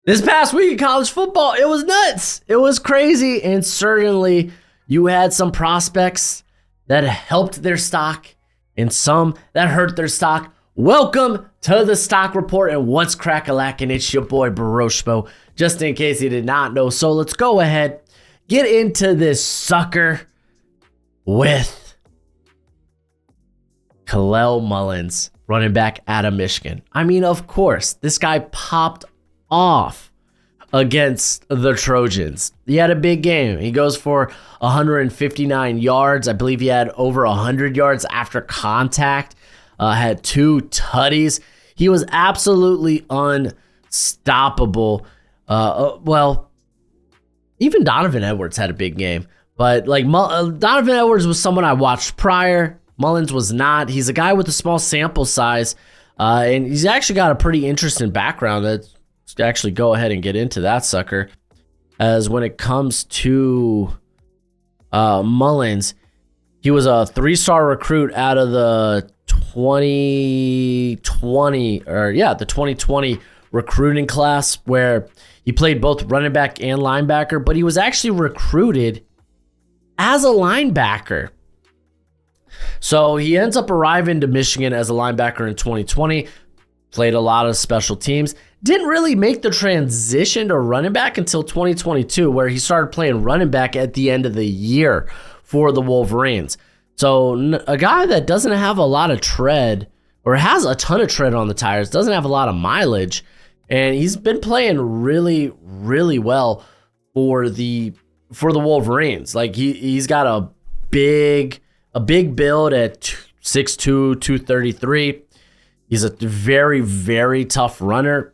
This past week in college football, it was nuts. It was crazy, and certainly you had some prospects that helped their stock and some that hurt their stock. Welcome to the Stock Report, and what's crack-a-lackin'? It's your boy Broshmo, just in case you did not know. So let's go ahead, get into this sucker with Kalel Mullings, running back out of Michigan. I mean, of course, this guy popped off against the Trojans. He had a big game. He goes for 159 yards. I believe he had over 100 yards after contact. Had 2 tutties. He was absolutely unstoppable. Well, even Donovan Edwards had a big game. But like Donovan Edwards was someone I watched prior. Mullings was not. He's a guy with a small sample size. And he's actually got a pretty interesting background. Let's actually go ahead and get into that sucker. As when it comes to Mullings, he was a 3-star recruit out of the 2020 recruiting class, where he played both running back and linebacker, but he was actually recruited as a linebacker. So he ends up arriving to Michigan as a linebacker in 2020, played a lot of special teams, didn't really make the transition to running back until 2022, where he started playing running back at the end of the year for the Wolverines. So a guy that doesn't have a lot of tread, or has a ton of tread on the tires, doesn't have a lot of mileage, and he's been playing really, really well for the Wolverines. Like he's got a big build at 6'2", 233. He's a very, very tough runner.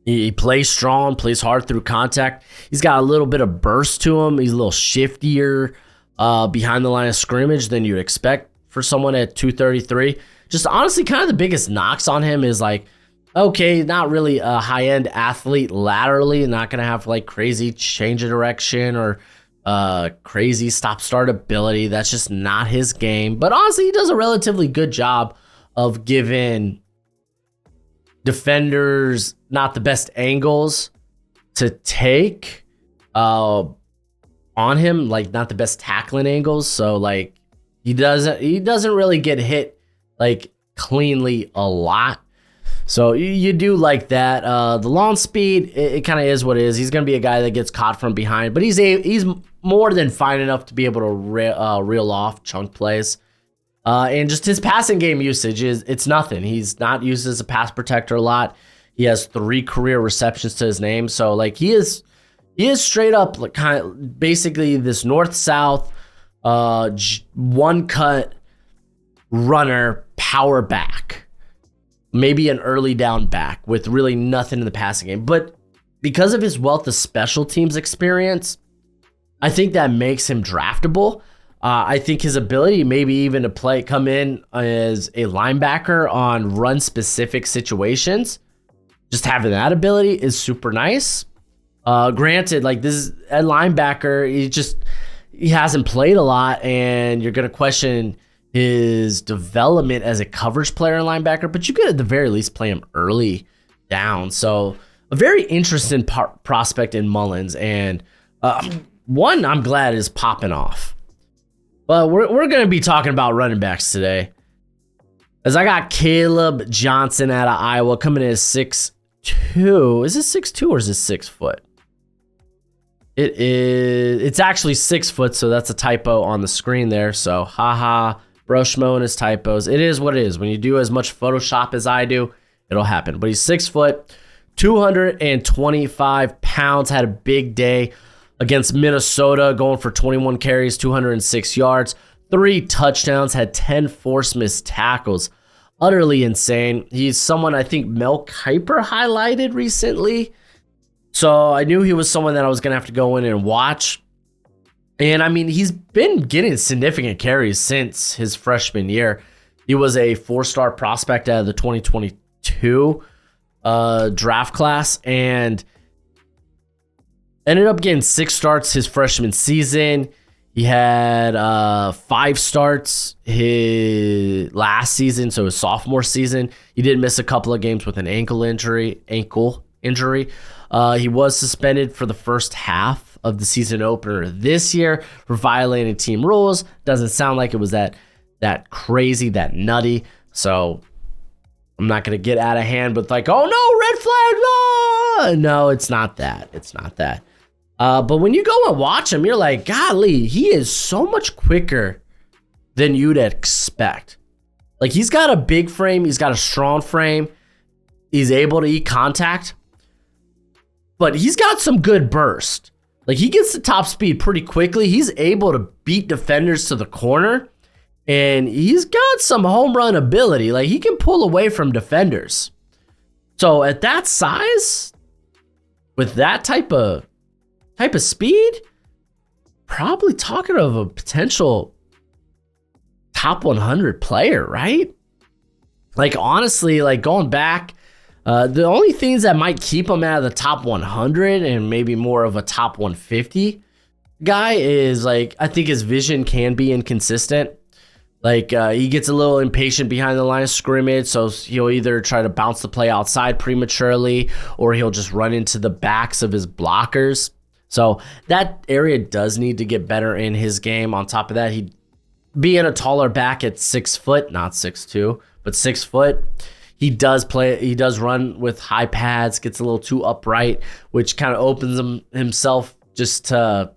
He plays strong, plays hard through contact. He's got a little bit of burst to him. He's a little shiftier behind the line of scrimmage than you'd expect for someone at 233. Just honestly, kind of the biggest knocks on him is like, okay, not really a high-end athlete laterally, not going to have like crazy change of direction or crazy stop-start ability. That's just not his game. But honestly, he does a relatively good job of giving defenders not the best angles to take on him, like not the best tackling angles. So like he doesn't really get hit like cleanly a lot. So you do like that. The long speed, it kind of is what it is. He's going to be a guy that gets caught from behind, but he's more than fine enough to be able to reel off chunk plays. And just his passing game usage it's nothing. He's not used as a pass protector a lot. He has 3 career receptions to his name. So like he is straight up like kind of basically this north-south one cut runner power back. Maybe an early down back with really nothing in the passing game. But because of his wealth of special teams experience, I think that makes him draftable. I think his ability maybe even to come in as a linebacker on run-specific situations, just having that ability is super nice. Granted, like this is a linebacker, he hasn't played a lot, and you're going to question his development as a coverage player and linebacker, but you could at the very least play him early down. So a very interesting prospect in Mullings, and one I'm glad is popping off. But we're going to be talking about running backs today, as I got Kaleb Johnson out of Iowa coming in at 6'2". Is it 6'2" or is it 6 foot? It's actually 6 foot, so that's a typo on the screen there. So haha, Broshmo and his typos. It is what it is. When you do as much Photoshop as I do, it'll happen. But he's 6 foot, 225 pounds, had a big day against Minnesota, going for 21 carries, 206 yards, 3 touchdowns, had 10 forced missed tackles. Utterly insane. He's someone I think Mel Kiper highlighted recently. So I knew he was someone that I was going to have to go in and watch. And I mean, he's been getting significant carries since his freshman year. He was a 4-star prospect out of the 2022 draft class, and ended up getting 6 starts his freshman season. He had 5 starts his last season, so his sophomore season. He did miss a couple of games with an ankle injury. injury. He was suspended for the first half of the season opener this year for violating team rules. Doesn't sound like it was that crazy, that nutty. So I'm not going to get out of hand with like, oh no, red flag. Oh! No, it's not that. It's not that. But when you go and watch him, you're like, golly, he is so much quicker than you'd expect. Like, he's got a big frame. He's got a strong frame. He's able to eat contact. But he's got some good burst. Like, he gets to top speed pretty quickly. He's able to beat defenders to the corner. And he's got some home run ability. Like, he can pull away from defenders. So, at that size, with that type of speed, probably talking of a potential top 100 player, right? Like, honestly, like going back, the only things that might keep him out of the top 100 and maybe more of a top 150 guy is, like, I think his vision can be inconsistent. Like, he gets a little impatient behind the line of scrimmage, so he'll either try to bounce the play outside prematurely or he'll just run into the backs of his blockers. So that area does need to get better in his game. On top of that, he being a taller back at 6 foot, not 6'2", but 6 foot, he does run with high pads, gets a little too upright, which kind of opens himself just for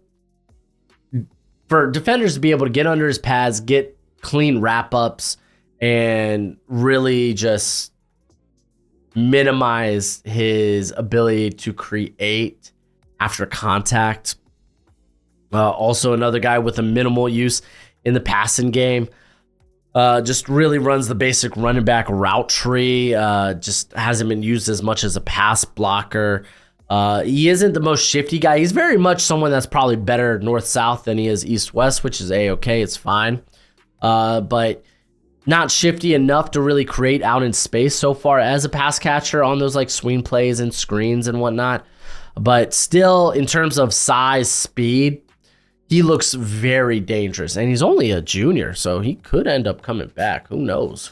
defenders to be able to get under his pads, get clean wrap ups, and really just minimize his ability to create after contact. Also another guy with a minimal use in the passing game. Just really runs the basic running back route tree. Just hasn't been used as much as a pass blocker. He isn't the most shifty guy. He's very much someone that's probably better north-south than he is east-west, which is A-okay. It's fine. But not shifty enough to really create out in space so far as a pass catcher on those like swing plays and screens and whatnot. But still, in terms of size, speed, he looks very dangerous. And he's only a junior, so he could end up coming back. Who knows?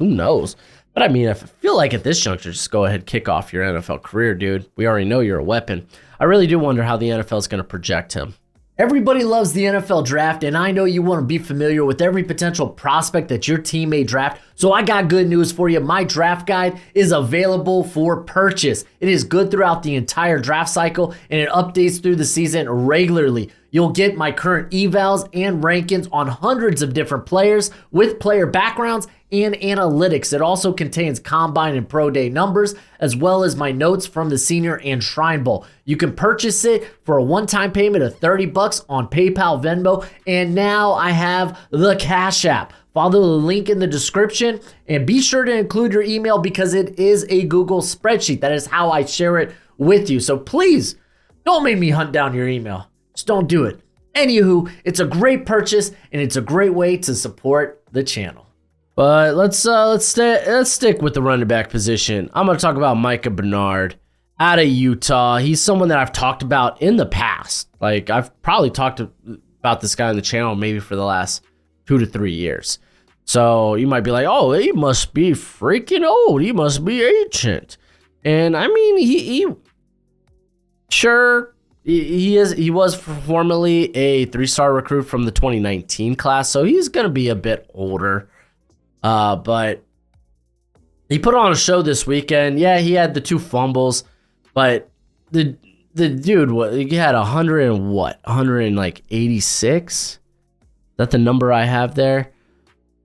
But I mean, I feel like at this juncture, just go ahead, kick off your NFL career, dude. We already know you're a weapon. I really do wonder how the NFL is going to project him. Everybody loves the NFL draft, and I know you want to be familiar with every potential prospect that your team may draft. So I got good news for you. My draft guide is available for purchase. It is good throughout the entire draft cycle, and it updates through the season regularly. You'll get my current evals and rankings on hundreds of different players with player backgrounds and analytics. It also contains combine and pro day numbers, as well as my notes from the Senior and Shrine Bowl. You can purchase it for a one-time payment of $30 on PayPal, Venmo, and now I have the Cash App. Follow the link in the description and be sure to include your email because it is a Google spreadsheet. That is how I share it with you. So please don't make me hunt down your email. Just don't do it. Anywho, it's a great purchase and it's a great way to support the channel. But let's stick with the running back position. I'm going to talk about Micah Bernard out of Utah. He's someone that I've talked about in the past. Like, I've probably talked about this guy on the channel maybe for the last 2 to 3 years. So you might be like, oh, he must be freaking old. He must be ancient. And I mean, he was formerly a 3-star recruit from the 2019 class. So he's going to be a bit older. But he put on a show this weekend. Yeah, he had the 2 fumbles, but the dude, he had 186? Is that the number I have there?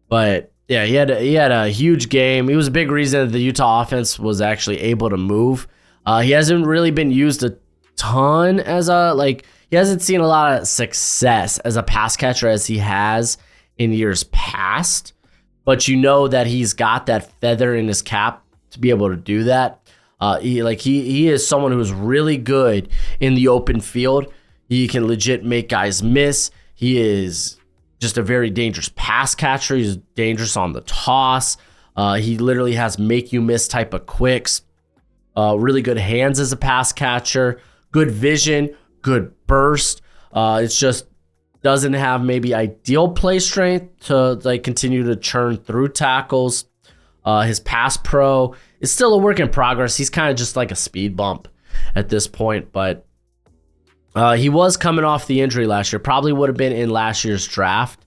But yeah, he had a huge game. He was a big reason that the Utah offense was actually able to move. He hasn't really been used a ton he hasn't seen a lot of success as a pass catcher as he has in years past. But you know that he's got that feather in his cap to be able to do that. He is someone who is really good in the open field. He can legit make guys miss. He is just a very dangerous pass catcher. He's dangerous on the toss. He literally has make you miss type of quicks. Really good hands as a pass catcher. Good vision. Good burst. It's just doesn't have maybe ideal play strength to continue to churn through tackles. His pass pro is still a work in progress. He's kind of just like a speed bump. at this point, but he was coming off the injury last year. Probably would have been in last year's draft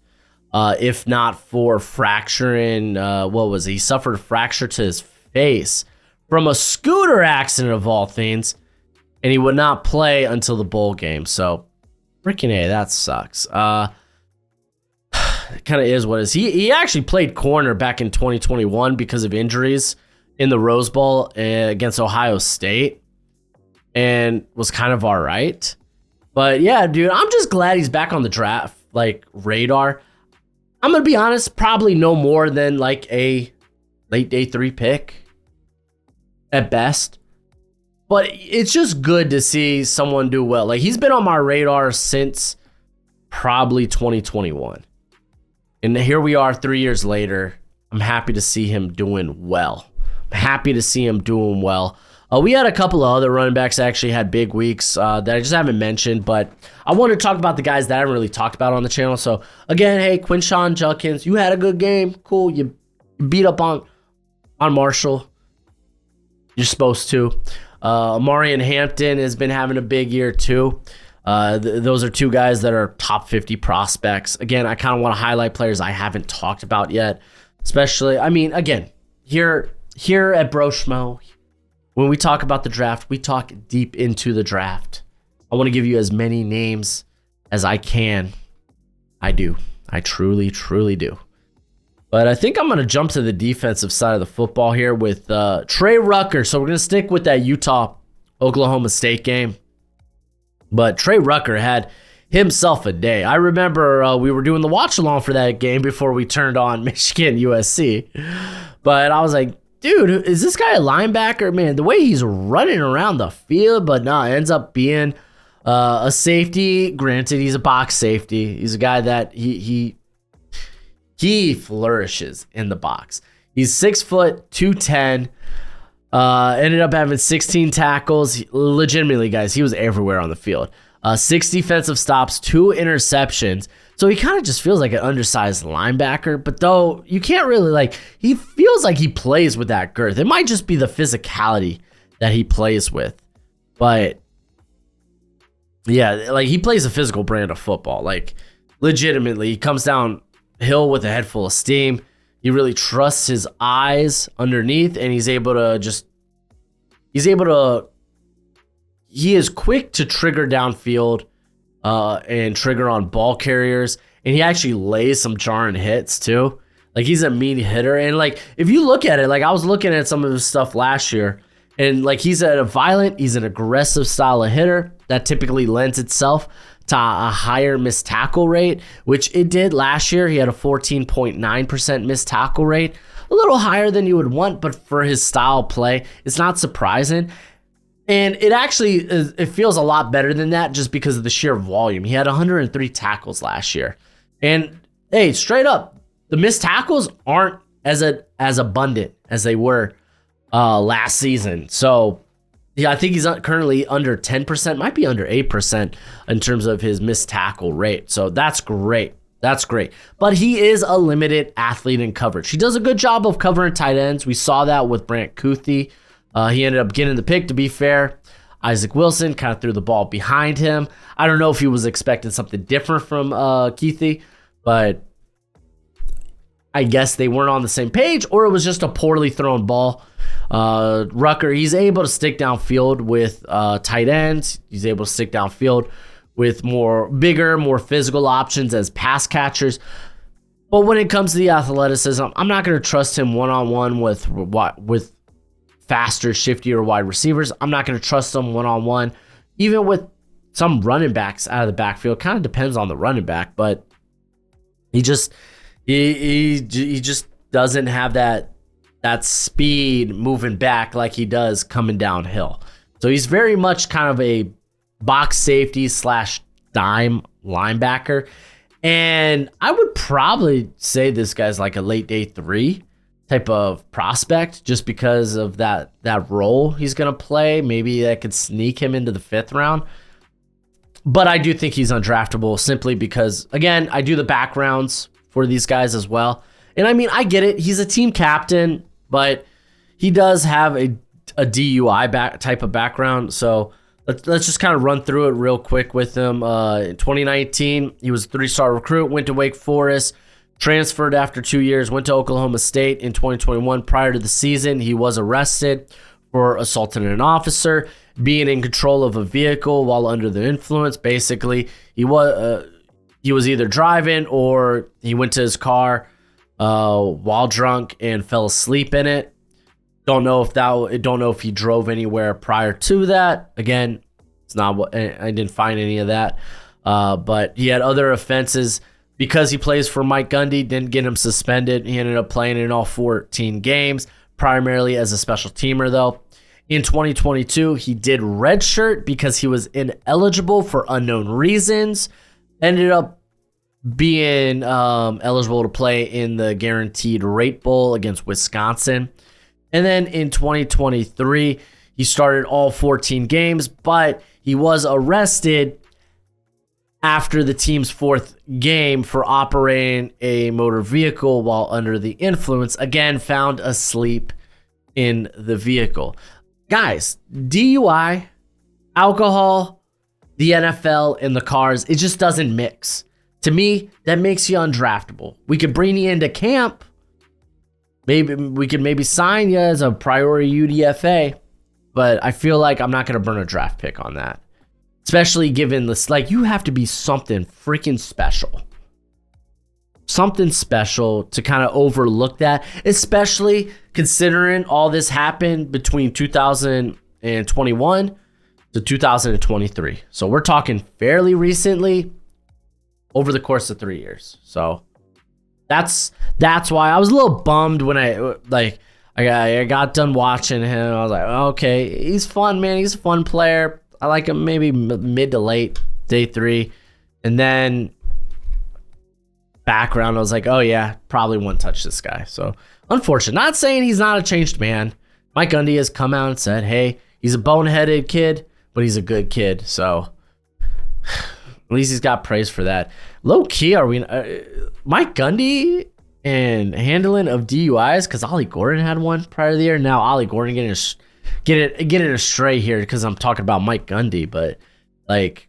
if not for fracturing. He suffered a fracture to his face from a scooter accident of all things, and he would not play until the bowl game. So, freaking A, that sucks. It kind of is what it is. He actually played corner back in 2021 because of injuries in the Rose Bowl against Ohio State and was kind of all right. But yeah, dude, I'm just glad he's back on the draft radar. I'm going to be honest, probably no more than a late day 3 pick at best. But it's just good to see someone do well. He's been on my radar since probably 2021. And here we are 3 years later. I'm happy to see him doing well. We had a couple of other running backs that actually had big weeks that I just haven't mentioned, but I want to talk about the guys that I haven't really talked about on the channel. So again, hey, Quinshon Judkins, you had a good game. Cool. You beat up on Marshall. You're supposed to. Amarian Hampton has been having a big year too. Those are two guys that are top 50 prospects. Again, I kind of want to highlight players I haven't talked about yet. Especially, again, here at Broshmo, when we talk about the draft, we talk deep into the draft. I want to give you as many names as I can. I do. I truly, truly do. But I think I'm going to jump to the defensive side of the football here with Trey Rucker. So we're going to stick with that Utah-Oklahoma State game. But Trey Rucker had himself a day. I remember we were doing the watch-along for that game before we turned on Michigan USC. But I was like, dude, is this guy a linebacker? Man, the way he's running around the field, but no, ends up being a safety. Granted, he's a box safety. He's a guy that he flourishes in the box. He's 6 foot, 210. Ended up having 16 tackles. Legitimately, guys, he was everywhere on the field. 6 defensive stops, 2 interceptions. So he kind of just feels like an undersized linebacker, but though you can't really he feels like he plays with that girth. It might just be the physicality that he plays with. But yeah, he plays a physical brand of football. Legitimately, he comes downhill with a head full of steam. He really trusts his eyes underneath, and he is quick to trigger downfield and trigger on ball carriers, and he actually lays some jarring hits too. He's a mean hitter, and if you look at it, I was looking at some of his stuff last year, and he's an aggressive style of hitter that typically lends itself to a higher missed tackle rate, which it did last year. He had a 14.9% missed tackle rate, a little higher than you would want, but for his style of play, it's not surprising. And it actually it feels a lot better than that just because of the sheer volume. He had 103 tackles last year. And hey, straight up, the missed tackles aren't as abundant as they were last season. So yeah, I think he's currently under 10%, might be under 8% in terms of his missed tackle rate. So that's great. That's great. But he is a limited athlete in coverage. He does a good job of covering tight ends. We saw that with Brant Kuthi. He ended up getting the pick, to be fair. Isaac Wilson kind of threw the ball behind him. I don't know if he was expecting something different from Kuthi, but I guess they weren't on the same page, or it was just a poorly thrown ball. Rucker, he's able to stick downfield with tight ends. He's able to stick downfield with bigger, more physical options as pass catchers. But when it comes to the athleticism, I'm not going to trust him one-on-one with faster, shiftier wide receivers. I'm not going to trust him one-on-one. Even with some running backs out of the backfield, kind of depends on the running back, but he just doesn't have that speed moving back like he does coming downhill. So he's very much kind of a box safety / dime linebacker. And I would probably say this guy's like a late day 3 type of prospect just because of that role he's going to play. Maybe that could sneak him into the 5th round. But I do think he's undraftable simply because, again, I do the backgrounds for these guys as well. And I get it. He's a team captain, but he does have a DUI type of background. So let's just kind of run through it real quick with him. In 2019, he was a 3-star recruit, went to Wake Forest, transferred after 2 years, went to Oklahoma State in 2021. Prior to the season, he was arrested for assaulting an officer, being in control of a vehicle while under the influence. Basically, he was either driving or he went to his car while drunk and fell asleep in it. Don't know if he drove anywhere prior to that. Again, it's not what I didn't find any of that. But he had other offenses because he plays for Mike Gundy. Didn't get him suspended. He ended up playing in all 14 games, primarily as a special teamer though. In 2022, he did redshirt because he was ineligible for unknown reasons. Ended up being eligible to play in the Guaranteed Rate Bowl against Wisconsin. And then in 2023, he started all 14 games, but he was arrested after the team's 4th game for operating a motor vehicle while under the influence. Again, found asleep in the vehicle. Guys, DUI, alcohol, the NFL, and the cars, it just doesn't mix. To me, that makes you undraftable. We could bring you into camp. Maybe we could sign you as a priority UDFA, but I feel like I'm not going to burn a draft pick on that. Especially given this, like, you have to be something freaking special. Something special to kind of overlook that, especially considering all this happened between 2021 to 2023. So we're talking fairly recently, over the course of 3 years. So that's why I was a little bummed when I got done watching him. I was like, okay, he's fun, man. He's a fun player. I like him maybe mid to late day 3. And then background, I was like, oh yeah, probably won't touch this guy. So unfortunate. Not saying he's not a changed man. Mike Gundy has come out and said, hey, he's a boneheaded kid, but he's a good kid. So at least he's got praise for that. Low key, are we Mike Gundy and handling of DUIs? Because Ollie Gordon had one prior to the year. Now Ollie Gordon getting astray here because I'm talking about Mike Gundy. But like,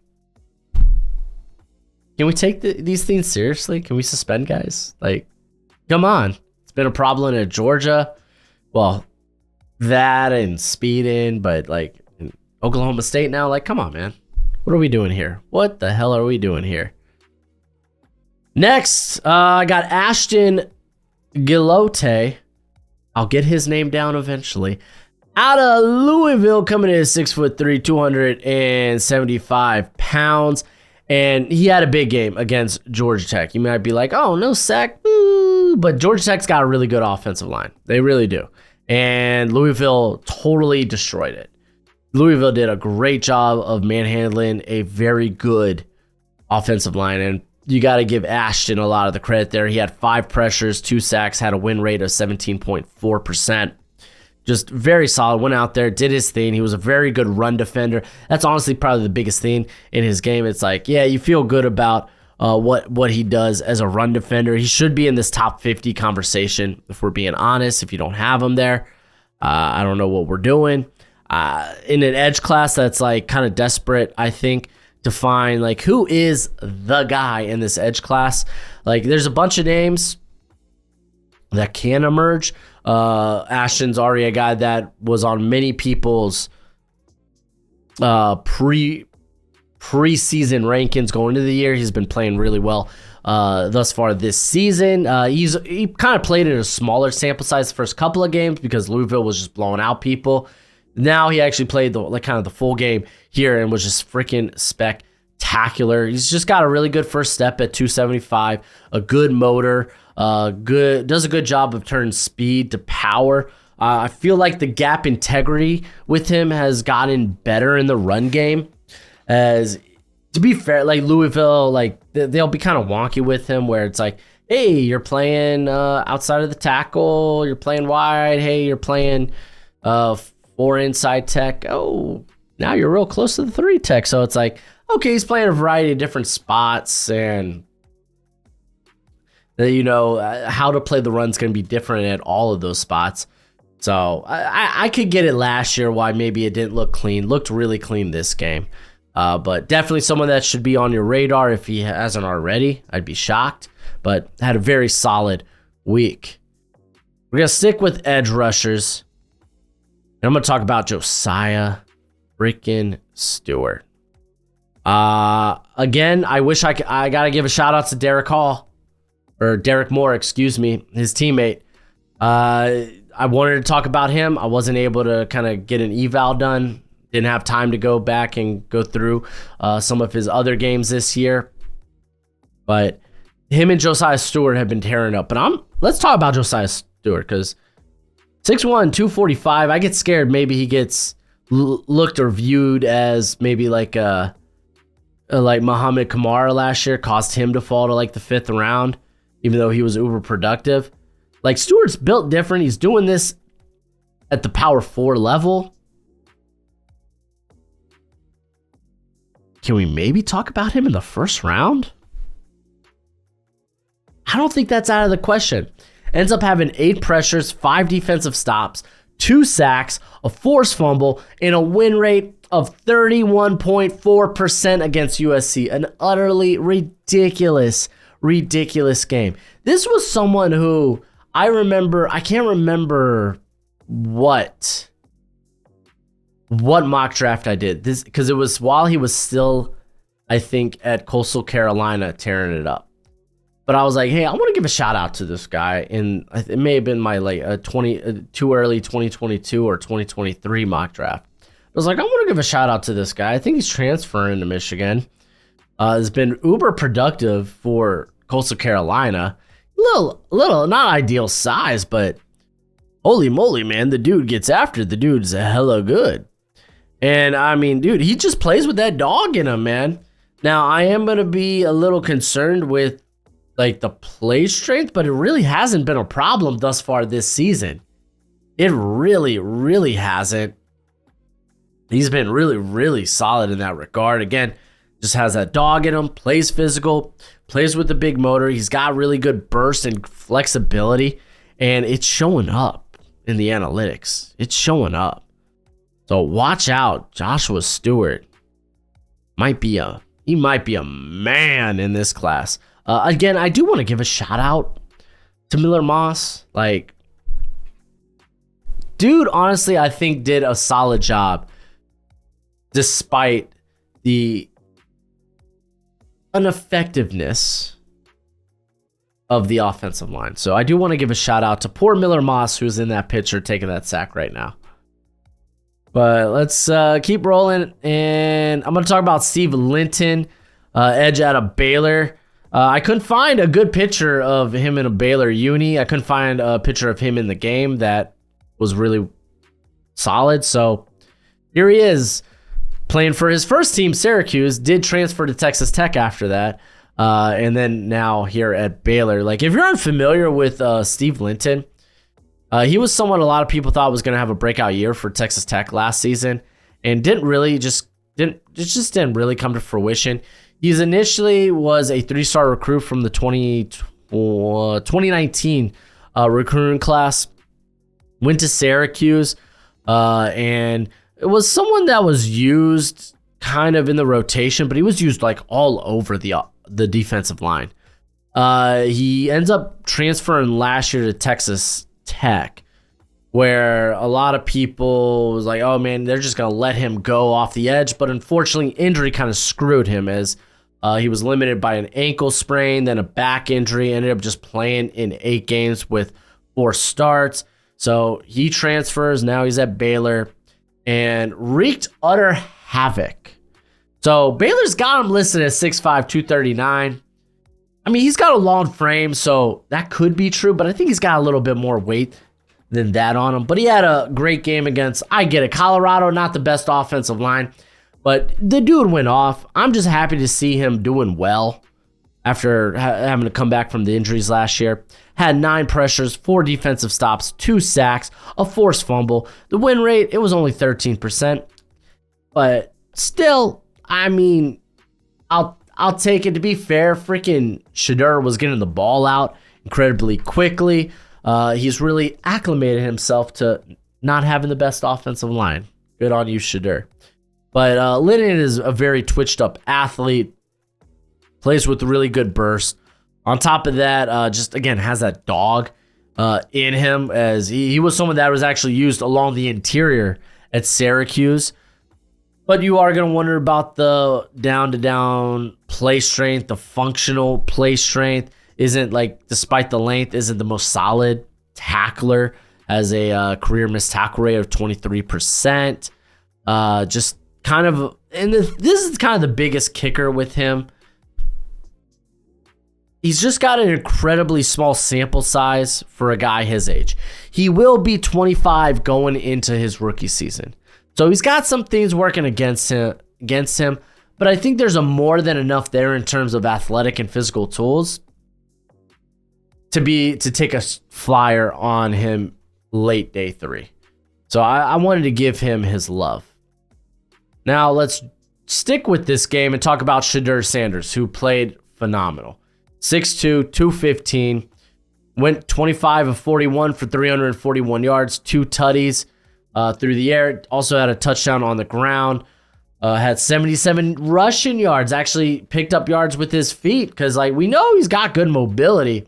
can we take these things seriously? Can we suspend guys? Like, come on. It's been a problem at Georgia. Well, that and speeding, but like in Oklahoma State now. Like, come on, man. What are we doing here? What the hell are we doing here? Next, I got Ashton Gillotte. I'll get his name down eventually. Out of Louisville, coming in at 6'3", 275 pounds. And he had a big game against Georgia Tech. You might be like, oh, no sack. Boo. But Georgia Tech's got a really good offensive line. They really do. And Louisville totally destroyed it. Louisville did a great job of manhandling a very good offensive line. And you got to give Ashton a lot of the credit there. He had 5 pressures, 2 sacks, had a win rate of 17.4%. Just very solid. Went out there, did his thing. He was a very good run defender. That's honestly probably the biggest thing in his game. It's like, yeah, you feel good about what he does as a run defender. He should be in this top 50 conversation, if we're being honest. If you don't have him there, I don't know what we're doing. In an edge class that's like kind of desperate, I think, to find like who is the guy in this edge class. Like, there's a bunch of names that can emerge. Ashton's already a guy that was on many people's preseason rankings going into the year. He's been playing really well thus far this season. He kind of played in a smaller sample size the first couple of games because Louisville was just blowing out people. Now he actually played the full game here and was just freaking spectacular. He's just got a really good first step at 275, a good motor, does a good job of turning speed to power. I feel like the gap integrity with him has gotten better in the run game. As to be fair, like Louisville, like they'll be kind of wonky with him where it's like, hey, you're playing outside of the tackle, you're playing wide, hey, you're playing 4 inside tech. Oh, now you're real close to the 3 tech. So it's like, okay, he's playing a variety of different spots, and how to play the run's going to be different at all of those spots. So I could get it last year why maybe it didn't look clean. Looked really clean this game. But definitely someone that should be on your radar if he hasn't already. I'd be shocked. But had a very solid week. We're going to stick with edge rushers. And I'm going to talk about Josaiah freaking Stewart. Again, I wish I got to give a shout out to Derek Moore, excuse me, his teammate. I wanted to talk about him. I wasn't able to kind of get an eval done. Didn't have time to go back and go through some of his other games this year. But him and Josaiah Stewart have been tearing up. But let's talk about Josaiah Stewart because 6'1", 245. I get scared maybe he gets looked or viewed as maybe like Muhammad Kamara last year, caused him to fall to like the 5th round, even though he was uber productive. Like Stewart's built different. He's doing this at the power 4 level. Can we maybe talk about him in the first round? I don't think that's out of the question. Ends up having 8 pressures, 5 defensive stops, 2 sacks, a forced fumble, and a win rate of 31.4% against USC. An utterly ridiculous game. This was someone who I can't remember what mock draft I did. This because it was while he was still, I think, at Coastal Carolina tearing it up. But I was like, hey, I want to give a shout out to this guy. And it may have been my too early 2022 or 2023 mock draft. I was like, I want to give a shout out to this guy. I think he's transferring to Michigan. Has been uber productive for Coastal Carolina. Little not ideal size, but holy moly, man, the dude gets after it. The dude's hella good. And I mean, dude, he just plays with that dog in him, man. Now, I am going to be a little concerned with like the play strength, but it really hasn't been a problem thus far this season. It really hasn't. He's been really solid in that regard. Again, just has that dog in him, plays physical, plays with the big motor. He's got really good burst and flexibility, and it's showing up in the analytics. It's showing up. So watch out. Joshua Stewart might be a man in this class. Again, I do want to give a shout out to Miller Moss. Like, dude, honestly, I think did a solid job despite the ineffectiveness of the offensive line. So I do want to give a shout out to poor Miller Moss, who's in that picture taking that sack right now. But let's keep rolling, and I'm going to talk about Steve Linton, edge out of Baylor. I couldn't find a good picture of him in a Baylor uni. I couldn't find a picture of him in the game that was really solid. So here he is playing for his first team, Syracuse. Did transfer to Texas Tech after that. And then now here at Baylor. Like, if you're unfamiliar with Steve Linton, he was someone a lot of people thought was going to have a breakout year for Texas Tech last season, and didn't really come to fruition. He's initially was a 3-star recruit from the 2019 recruiting class. Went to Syracuse, and it was someone that was used kind of in the rotation, but he was used like all over the defensive line. He ends up transferring last year to Texas Tech, where a lot of people was like, oh man, they're just going to let him go off the edge. But unfortunately, injury kind of screwed him as he was limited by an ankle sprain, then a back injury, ended up just playing in 8 games with 4 starts. So he transfers. Now he's at Baylor and wreaked utter havoc. So Baylor's got him listed as 6'5", 239. I mean, he's got a long frame, so that could be true, but I think he's got a little bit more weight than that on him. But he had a great game against, I get it, Colorado, not the best offensive line, but the dude went off. I'm just happy to see him doing well after having to come back from the injuries last year. Had 9 pressures, 4 defensive stops, 2 sacks, a forced fumble. The win rate, it was only 13%, but still, I mean, I'll take it. To be fair, freaking Shedeur was getting the ball out incredibly quickly. He's really acclimated himself to not having the best offensive line. Good on you, Shedeur. But Linton is a very twitched up athlete, plays with really good burst. On top of that, just again has that dog in him, as he was someone that was actually used along the interior at Syracuse. But you are going to wonder about the down-to-down play strength, the functional play strength. Isn't, like, despite the length, isn't the most solid tackler. Has a career missed tackle rate of 23%. Just kind of, and this is kind of the biggest kicker with him. He's just got an incredibly small sample size for a guy his age. He will be 25 going into his rookie season. So he's got some things working against him, but I think there's a more than enough there in terms of athletic and physical tools to take a flyer on him late day 3. So I wanted to give him his love. Now let's stick with this game and talk about Shedeur Sanders, who played phenomenal. 6'2", 215, went 25 of 41 for 341 yards, 2 tutties through the air. Also had a touchdown on the ground. Had 77 rushing yards. Actually picked up yards with his feet because, like, we know he's got good mobility,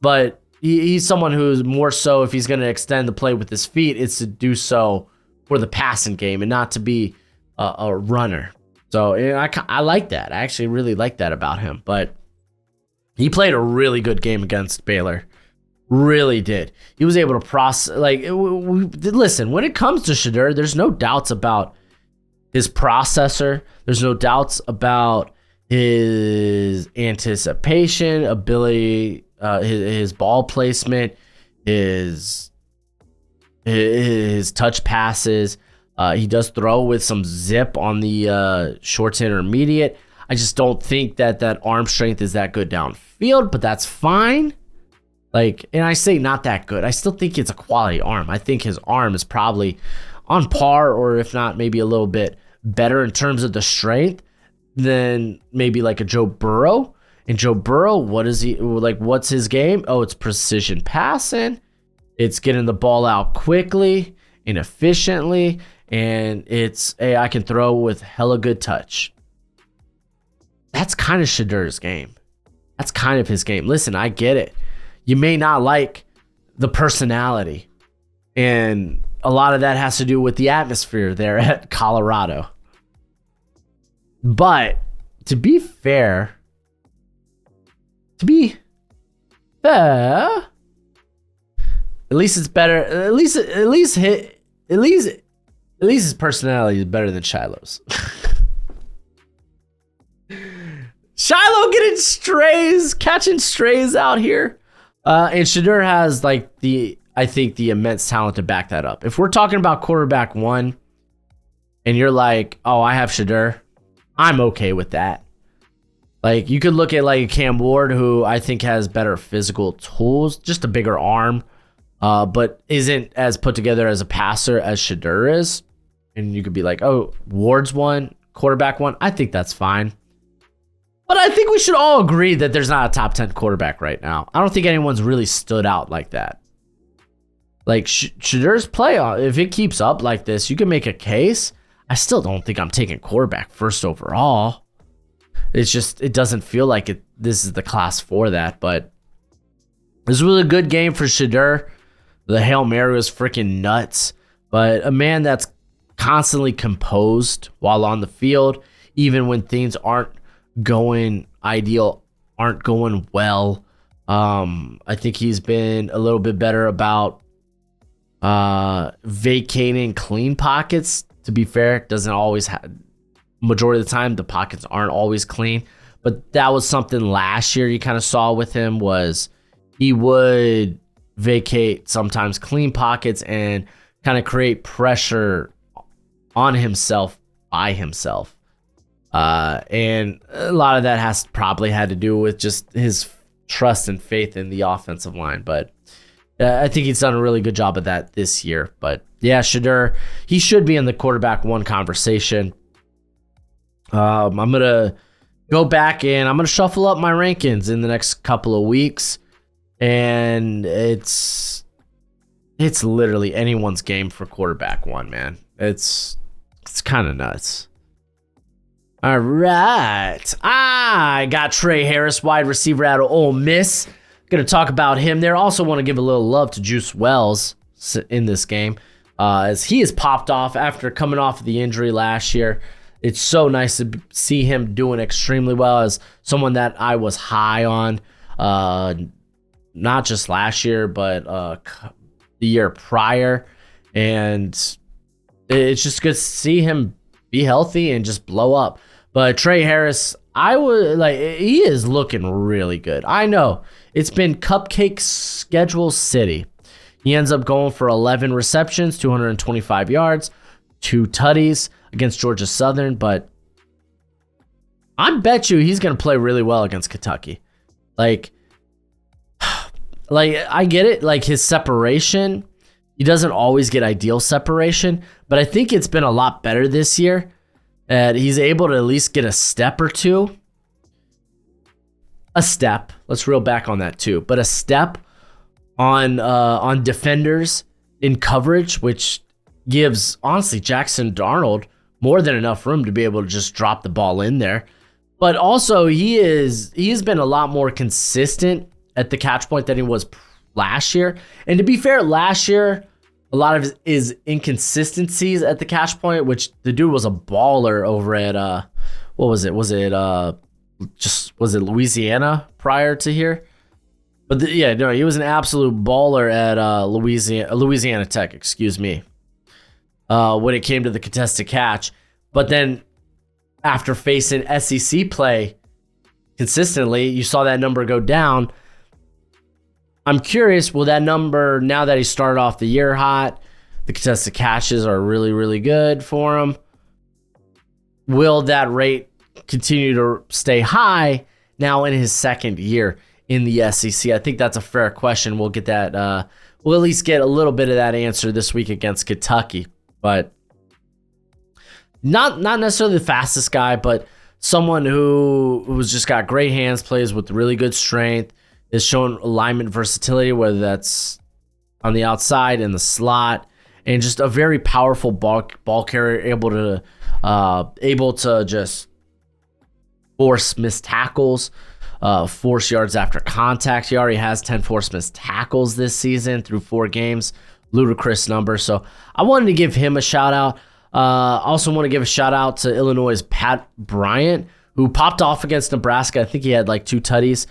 but he's someone who's more so, if he's going to extend the play with his feet, it's to do so for the passing game and not to be a runner. So I like that. I actually really like that about him. But he played a really good game against Baylor. Really did. He was able to process. Listen, when it comes to Shedeur, there's no doubts about his processor. There's no doubts about his anticipation, ability, his ball placement, his touch passes. He does throw with some zip on the short to intermediate. I just don't think that arm strength is that good downfield, but that's fine. And I say not that good. I still think it's a quality arm. I think his arm is probably on par, or if not, maybe a little bit better in terms of the strength than maybe like a Joe Burrow. And Joe Burrow, what's his game? Oh, it's precision passing. It's getting the ball out quickly and efficiently. And it's, hey, I can throw with hella good touch. That's kind of Shedeur's game. That's kind of his game. Listen, I get it. You may not like the personality, and a lot of that has to do with the atmosphere there at Colorado. But to be fair, at least it's better. At least his personality is better than Shiloh's. Shiloh catching strays out here. And Shedeur has I think the immense talent to back that up. If we're talking about quarterback 1 and you're like, oh, I have Shedeur, I'm okay with that. You could look at Cam Ward, who I think has better physical tools, just a bigger arm, but isn't as put together as a passer as Shedeur is. And you could be like, oh, Ward's 1, quarterback 1. I think that's fine. But I think we should all agree that there's not a top 10 quarterback right now. I don't think anyone's really stood out like that. Shedeur's play, if it keeps up like this, you can make a case. I still don't think I'm taking quarterback first overall. It's just, it doesn't feel like it. This is the class for that. But it was a really good game for Shedeur. The Hail Mary was freaking nuts. But a man that's constantly composed while on the field, even when things aren't going ideal, aren't going well. I think he's been a little bit better about vacating clean pockets. To be fair, doesn't always majority of the time the pockets aren't always clean, but that was something last year you kind of saw with him, was he would vacate sometimes clean pockets and kind of create pressure on himself by himself. And a lot of that probably had to do with just his trust and faith in the offensive line. But I think he's done a really good job of that this year. But yeah, Shedeur, he should be in the quarterback 1 conversation. I'm going to go back and I'm going to shuffle up my rankings in the next couple of weeks. and it's literally anyone's game for quarterback one, man. It's kind of nuts. All right. I got Tre Harris, wide receiver out of Ole Miss. Going to talk about him there. Also want to give a little love to Juice Wells in this game, as he has popped off after coming off of the injury last year. It's so nice to see him doing extremely well as someone that I was high on, not just last year, but the year prior. And it's just good to see him be healthy and just blow up. But Tre Harris, he is looking really good. I know it's been cupcake schedule city. He ends up going for 11 receptions, 225 yards, 2 tutties against Georgia Southern. But I bet you he's going to play really well against Kentucky. Like I get it. Like his separation, he doesn't always get ideal separation, but I think it's been a lot better this year. And he's able to at least get a step or two. A step. Let's reel back on that too. But a step on defenders in coverage, which gives, honestly, Jackson Darnold more than enough room to be able to just drop the ball in there. But also, he's been a lot more consistent at the catch point than he was last year. And to be fair, last year, a lot of his inconsistencies at the catch point, which the dude was a baller over at what was it? Was it Louisiana prior to here? But he was an absolute baller at Louisiana Tech, excuse me. When it came to the contested catch, but then after facing SEC play consistently, you saw that number go down. I'm curious, will that number, now that he started off the year hot, the contested catches are really, really good for him, will that rate continue to stay high now in his second year in the SEC? I think that's a fair question. We'll get that. We'll at least get a little bit of that answer this week against Kentucky, but not necessarily the fastest guy, but someone who's just got great hands, plays with really good strength, is showing alignment versatility, whether that's on the outside, in the slot, and just a very powerful ball carrier, able to just force missed tackles, force yards after contact. He already has 10 forced missed tackles this season through 4 games. Ludicrous number. So I wanted to give him a shout out. Also want to give a shout out to Illinois' Pat Bryant, who popped off against Nebraska. I think he had like 2 tutties.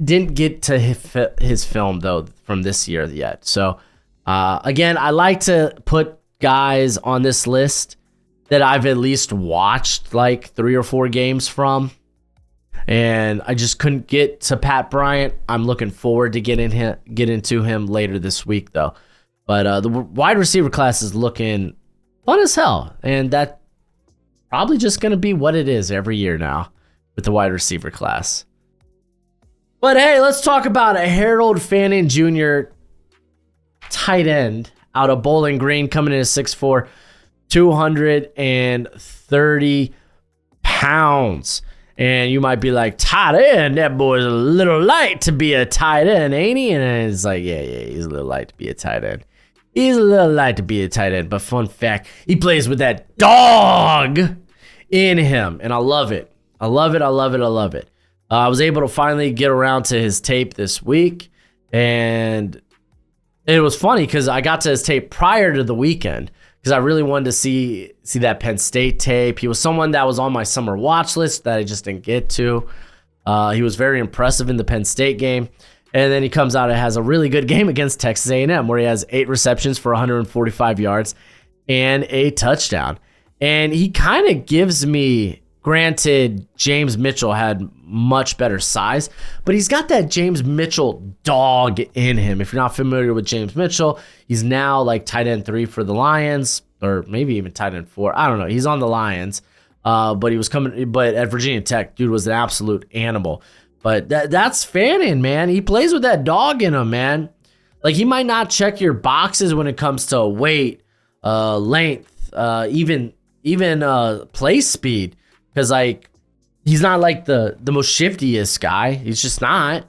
Didn't get to his film, though, from this year yet. So, again, I like to put guys on this list that I've at least watched like 3 or 4 games from. And I just couldn't get to Pat Bryant. I'm looking forward to get into him later this week, though. But the wide receiver class is looking fun as hell. And that's probably just going to be what it is every year now with the wide receiver class. But hey, let's talk about a Harold Fannin Jr. tight end out of Bowling Green, coming in at 6'4", 230 pounds. And you might be like, tight end? That boy's a little light to be a tight end, ain't he? And it's like, yeah, he's a little light to be a tight end. He's a little light to be a tight end. But fun fact, he plays with that dog in him. And I love it. I love it. I was able to finally get around to his tape this week, and it was funny because I got to his tape prior to the weekend because I really wanted to see that Penn State tape. He was someone that was on my summer watch list that I just didn't get to. He was very impressive in the Penn State game, and then he comes out and has a really good game against Texas A&M where he has 8 receptions for 145 yards and a touchdown. And he kind of gives me, granted, James Mitchell had much better size, but he's got that James Mitchell dog in him. If you're not familiar with James Mitchell, he's now like tight end 3 for the Lions, or maybe even tight end 4. I don't know. He's on the Lions, but at Virginia Tech, dude was an absolute animal. But that's Fannin, man. He plays with that dog in him, man. Like, he might not check your boxes when it comes to weight, length, even play speed. Because, like, he's not like the most shiftiest guy. He's just not.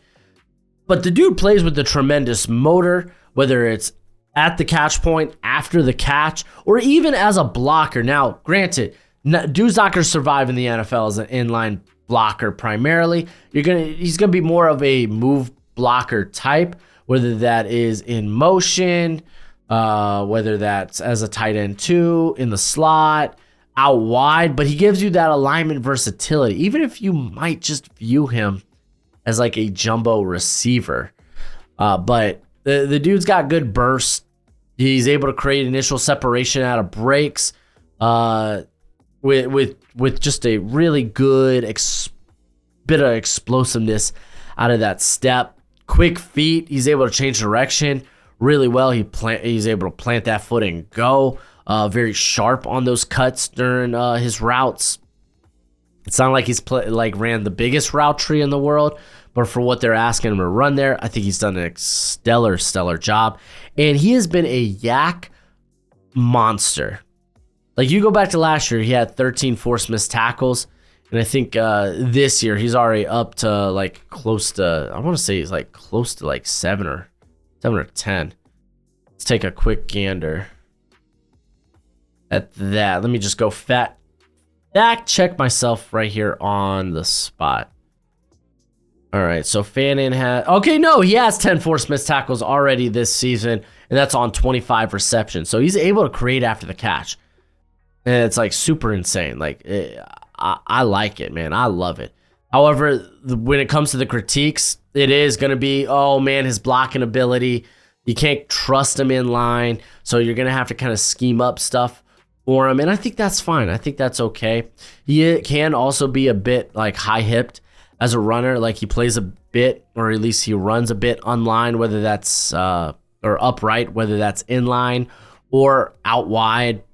But the dude plays with a tremendous motor, whether it's at the catch point, after the catch, or even as a blocker. Now, granted, dude's not going to survive in the NFL as an inline blocker primarily. He's gonna be more of a move blocker type, whether that is in motion, whether that's as a tight end too, in the slot, out wide, but he gives you that alignment versatility, even if you might just view him as like a jumbo receiver. But the dude's got good burst. He's able to create initial separation out of breaks with just a really good bit of explosiveness out of that step. Quick feet. He's able to change direction really well. He's able to plant that foot and go. Very sharp on those cuts during his routes. It's not like he's ran the biggest route tree in the world, but for what they're asking him to run there, I think he's done a stellar job. And he has been a yak monster. Like, you go back to last year, he had 13 forced missed tackles. And I think this year he's already up to like close to, I want to say he's like close to like 7 or 10. Let's take a quick gander at that. Let me just go fact check myself right here on the spot. All right, so Fannin he has 10 forced missed tackles already this season, and that's on 25 receptions. So he's able to create after the catch. And it's like super insane. Like, I like it, man. I love it. However, when it comes to the critiques, it is going to be, oh man, his blocking ability. You can't trust him in line, so you're going to have to kind of scheme up stuff for him. And I think that's fine. I think that's okay. He can also be a bit like high-hipped as a runner. Like, he plays a bit, or at least he runs a bit online, whether that's or upright, whether that's inline or out wide.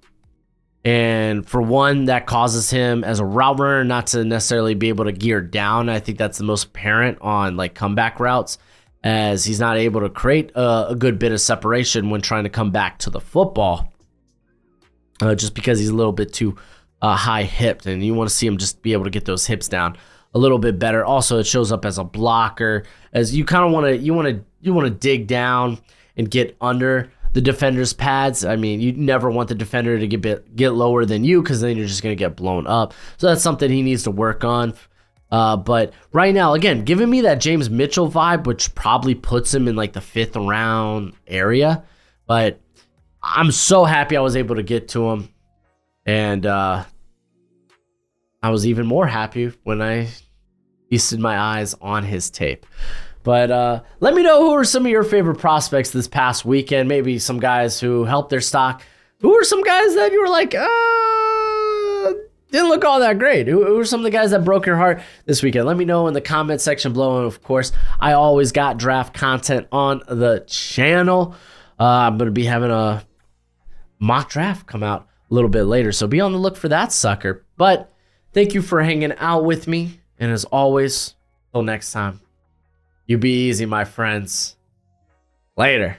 And for one, that causes him as a route runner not to necessarily be able to gear down. I think that's the most apparent on like comeback routes, as he's not able to create a good bit of separation when trying to come back to the football, just because he's a little bit too high-hipped, and you want to see him just be able to get those hips down a little bit better. Also, it shows up as a blocker, as you kind of want to dig down and get under the defender's pads. I mean, you never want the defender to get lower than you, because then you're just going to get blown up. So that's something he needs to work on. But right now, again, giving me that James Mitchell vibe, which probably puts him in like the 5th round area. But I'm so happy I was able to get to him. And I was even more happy when I feasted my eyes on his tape. But let me know, who are some of your favorite prospects this past weekend? Maybe some guys who helped their stock. Who are some guys that you were like, didn't look all that great? Who are some of the guys that broke your heart this weekend? Let me know in the comment section below. And of course, I always got draft content on the channel. I'm going to be having a mock draft come out a little bit later, so be on the look for that sucker. But thank you for hanging out with me. And as always, till next time, you be easy, my friends. Later.